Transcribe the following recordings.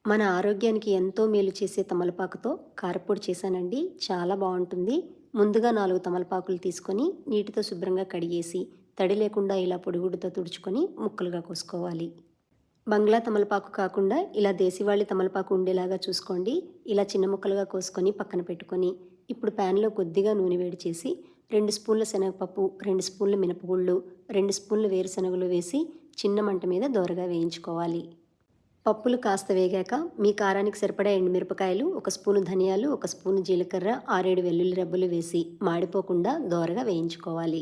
మన ఆరోగ్యానికి ఎంతో మేలు చేసే తమలపాకుతో కారప్పొడి చేశానండి. చాలా బావుంటుంది. ముందుగా 4 తమలపాకులు తీసుకొని నీటితో శుభ్రంగా కడిగేసి, తడి లేకుండా ఇలా పొడిగుడ్డతో తుడుచుకొని ముక్కలుగా కోసుకోవాలి. బంగ్లా తమలపాకు కాకుండా ఇలా దేశీవాళీ తమలపాకు ఉండేలాగా చూసుకోండి. ఇలా చిన్న ముక్కలుగా కోసుకొని పక్కన పెట్టుకొని, ఇప్పుడు ప్యాన్‌లో కొద్దిగా నూనె వేడి చేసి 2 స్పూన్ల శనగపప్పు, 2 స్పూన్ల మినపగుళ్ళు, 2 స్పూన్ల వేరుశనగలు వేసి చిన్న మంట మీద దోరగా వేయించుకోవాలి. పప్పులు కాస్త వేగాక మీ కారానికి సరిపడా ఎండుమిరపకాయలు, 1 స్పూను ధనియాలు, 1 స్పూను జీలకర్ర, 6, 7 వెల్లుల్లి రెబ్బలు వేసి మాడిపోకుండా దోరగా వేయించుకోవాలి.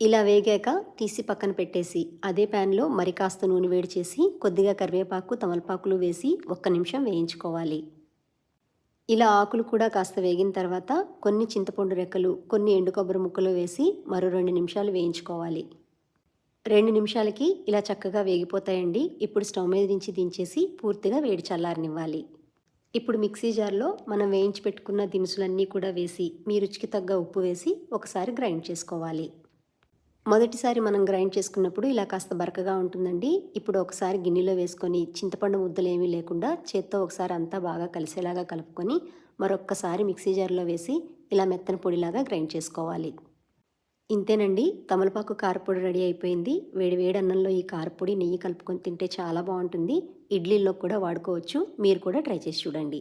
ఇలా వేగాక తీసి పక్కన పెట్టేసి అదే ప్యాన్లో మరి కాస్త నూనె వేడి చేసి కొద్దిగా కరివేపాకు, తమలపాకులు వేసి 1 నిమిషం వేయించుకోవాలి. ఇలా ఆకులు కూడా కాస్త వేగిన తర్వాత కొన్ని చింతపండు రెక్కలు, కొన్ని ఎండు కొబ్బరి ముక్కలు వేసి మరో 2 నిమిషాలు వేయించుకోవాలి. 2 నిమిషాలకి ఇలా చక్కగా వేగిపోతాయండి. ఇప్పుడు స్టవ్ మీద నుంచి దించేసి పూర్తిగా వేడి చల్లారనివ్వాలి. ఇప్పుడు మిక్సీ జార్లో మనం వేయించి పెట్టుకున్న దినుసులన్నీ కూడా వేసి మీ రుచికి తగ్గ ఉప్పు వేసి ఒకసారి గ్రైండ్ చేసుకోవాలి. మొదటిసారి మనం గ్రైండ్ చేసుకున్నప్పుడు ఇలా కాస్త బరకగా ఉంటుందండి. ఇప్పుడు ఒకసారి గిన్నెలో వేసుకొని చింతపండు ముద్దలు ఏమీ లేకుండా చేత్తో ఒకసారి అంతా బాగా కలిసేలాగా కలుపుకొని మరొక్కసారి మిక్సీ జార్లో వేసి ఇలా మెత్తని పొడిలాగా గ్రైండ్ చేసుకోవాలి. ఇంతేనండి, తమలపాకు కారపొడి రెడీ అయిపోయింది. వేడి వేడి అన్నంలో ఈ కారపొడి నెయ్యి కలుపుకొని తింటే చాలా బాగుంటుంది. ఇడ్లీల్లో కూడా వాడుకోవచ్చు. మీరు కూడా ట్రై చేసి చూడండి.